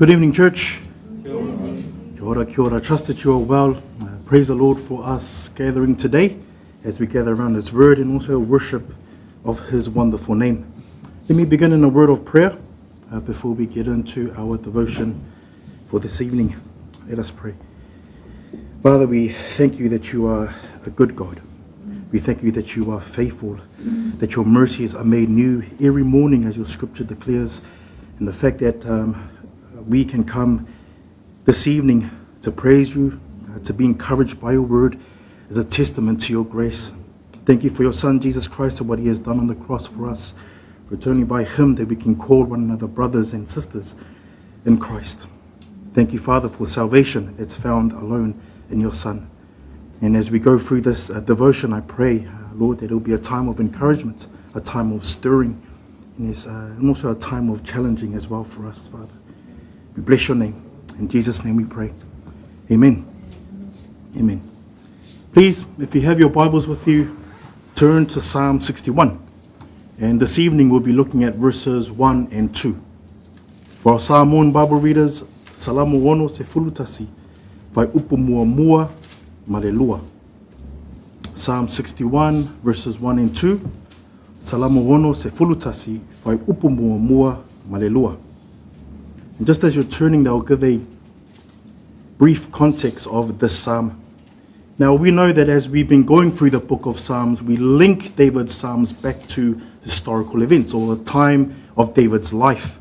Good evening, church. Kia ora, kia ora. I trust that you are well. Praise the Lord for us gathering today as we gather around His Word and also worship of His wonderful name. Let me begin in a word of prayer before we get into our devotion for this evening. Let us pray. Father, we thank you that you are a good God. We thank you that you are faithful, that your mercies are made new every morning as your scripture declares, and the fact that we can come this evening to praise you, to be encouraged by your word is a testament to your grace. Thank you for your Son, Jesus Christ, and what he has done on the cross for us. For it's only by him that we can call one another brothers and sisters in Christ. Thank you, Father, for salvation that's found alone in your Son. And as we go through this devotion, I pray, Lord, that it will be a time of encouragement, a time of stirring, and also a time of challenging as well for us, Father. We bless your name. In Jesus' name we pray. Amen. Amen. Please, if you have your Bibles with you, turn to Psalm 61. And this evening we'll be looking at verses 1 and 2. For our Samoan Bible readers, Salamo wono se fulutasi, vai upumua mua malelua. Psalm 61, verses 1 and 2. Salamo wono se fulutasi, vai upumua mua malelua. And just as you're turning, I'll give a brief context of this psalm. Now, we know that as we've been going through the book of Psalms, we link David's psalms back to historical events or the time of David's life.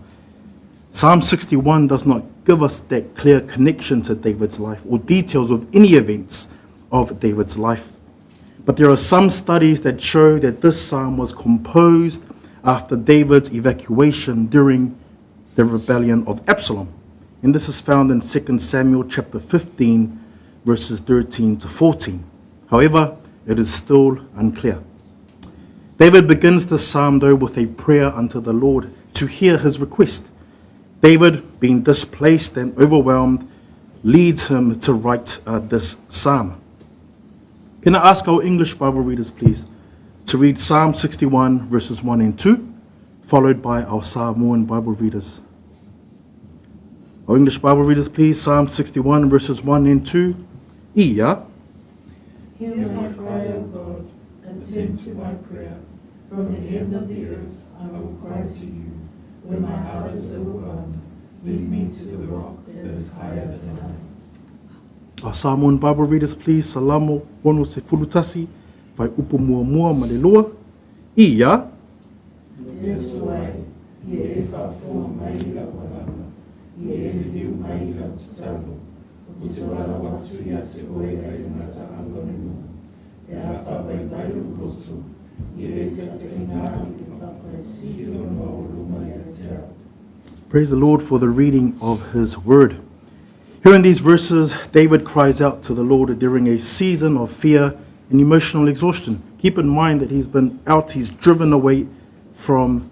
Psalm 61 does not give us that clear connection to David's life or details of any events of David's life. But there are some studies that show that this psalm was composed after David's evacuation during the rebellion of Absalom. And this is found in 2 Samuel chapter 15, verses 13 to 14. However, it is still unclear. David begins the psalm, though, with a prayer unto the Lord to hear his request. David, being displaced and overwhelmed, leads him to write this psalm. Can I ask our English Bible readers, please, to read Psalm 61, verses 1 and 2, followed by our Samoan Bible readers. Our English Bible readers, please, Psalm 61, verses 1 and 2. Ia. Hear my cry, O God, attend to my prayer. From the end of the earth I will cry to you. When my heart is overwhelmed, lead me to the rock that is higher than I. Our Samoan Bible readers, please, Salamo wono se fulutasi, vai upumua mua malelua. Ia. Yes, why? Ye efa fo maila walama. Ye eliu maila stalo. Utawala watu ya te oe aimata angonimu. E hafa vai bailu kostu. Praise the Lord for the reading of his word. Here in these verses, David cries out to the Lord during a season of fear and emotional exhaustion. Keep in mind that he's been out, he's driven away from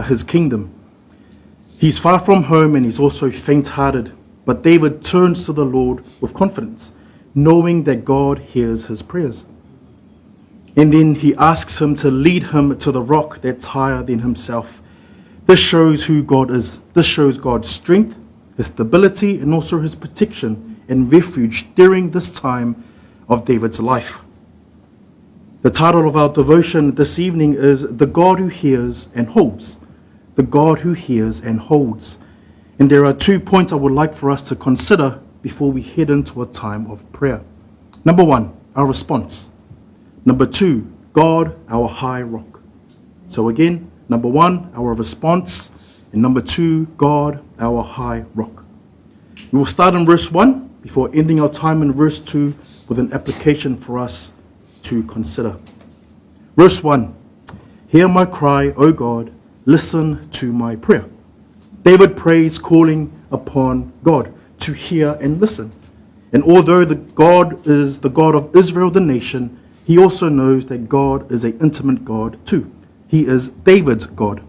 his kingdom. He's far from home and he's also faint-hearted. But David turns to the Lord with confidence, knowing that God hears his prayers. And then he asks him to lead him to the rock that's higher than himself. This shows who God is. This shows God's strength, his stability, and also his protection and refuge during this time of David's life. The title of our devotion this evening is The God Who Hears and Holds. The God Who Hears and Holds. And there are 2 points I would like for us to consider before we head into a time of prayer. Number 1, our response. Number 2, God, our high rock. So again, number 1, our response. And number 2, God, our high rock. We will start in verse 1 before ending our time in verse 2 with an application for us to consider. Verse 1, hear my cry, O God, listen to my prayer. David prays, calling upon God to hear and listen. And although the God is the God of Israel, the nation, he also knows that God is an intimate God too. He is David's God.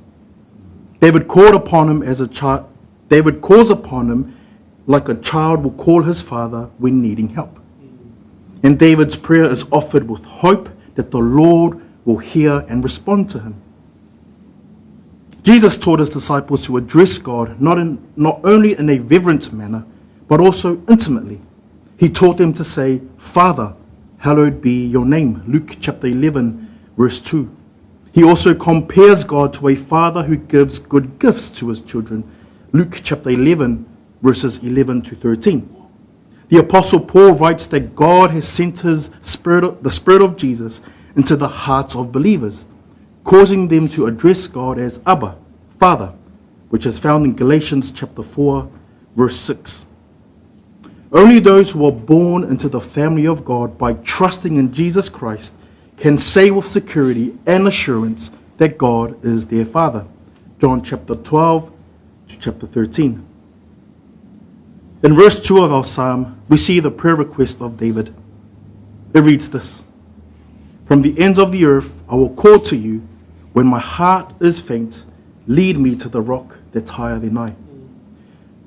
David called upon him as a child. David calls upon him like a child will call his father when needing help. And David's prayer is offered with hope that the Lord will hear and respond to him. Jesus taught his disciples to address God not only in a reverent manner, but also intimately. He taught them to say, Father, hallowed be your name. Luke chapter 11, verse 2. He also compares God to a father who gives good gifts to his children. Luke chapter 11, verses 11 to 13. The Apostle Paul writes that God has sent the Spirit of Jesus into the hearts of believers, causing them to address God as Abba, Father, which is found in Galatians chapter 4, verse 6. Only those who are born into the family of God by trusting in Jesus Christ can say with security and assurance that God is their Father. John chapter 12 to chapter 13. In verse 2 of our psalm, we see the prayer request of David. It reads this: From the ends of the earth I will call to you. When my heart is faint, lead me to the rock that's higher than I.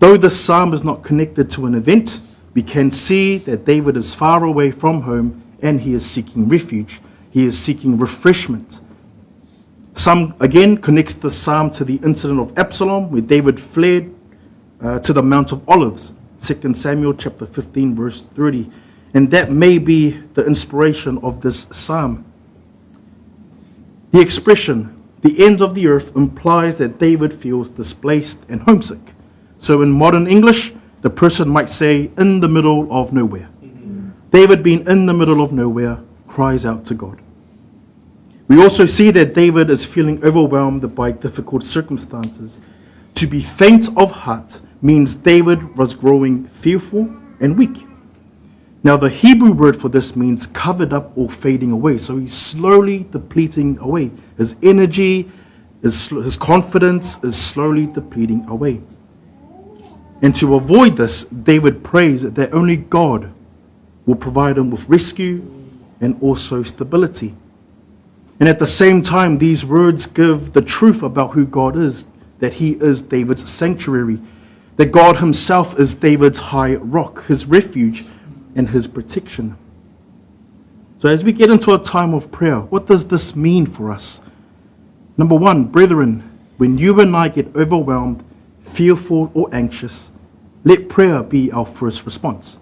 Though this psalm is not connected to an event, we can see that David is far away from home and he is seeking refuge. He is seeking refreshment. Some again connects the psalm to the incident of Absalom, where David fled to the Mount of Olives, 2 Samuel chapter 15, verse 30. And that may be the inspiration of this psalm. The expression, the ends of the earth, implies that David feels displaced and homesick. So in modern English, the person might say, in the middle of nowhere. David, being in the middle of nowhere, cries out to God. We also see that David is feeling overwhelmed by difficult circumstances. To be faint of heart means David was growing fearful and weak. Now, the Hebrew word for this means covered up or fading away. So he's slowly depleting away. His energy, his confidence is slowly depleting away. And to avoid this, David prays that only God will provide him with rescue and also stability. And at the same time, these words give the truth about who God is, that he is David's sanctuary, that God himself is David's high rock, his refuge, and his protection. So as we get into a time of prayer, what does this mean for us? Number one, brethren, when you and I get overwhelmed, fearful, or anxious, let prayer be our first response.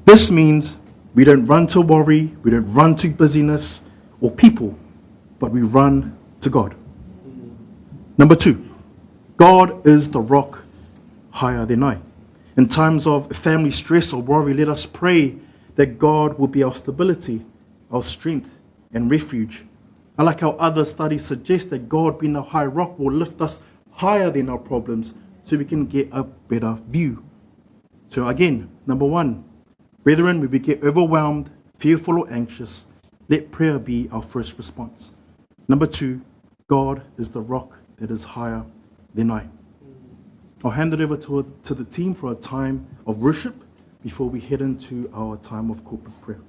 This means we don't run to worry, we don't run to busyness or people, but we run to God. Number two, God is the rock higher than I. In times of family stress or worry, let us pray that God will be our stability, our strength, and refuge. I like how other studies suggest that God, being our high rock, will lift us higher than our problems so we can get a better view. So again, number one, brethren, when we get overwhelmed, fearful, or anxious, let prayer be our first response. Number two, God is the rock that is higher than I. I'll hand it over to the team for a time of worship before we head into our time of corporate prayer.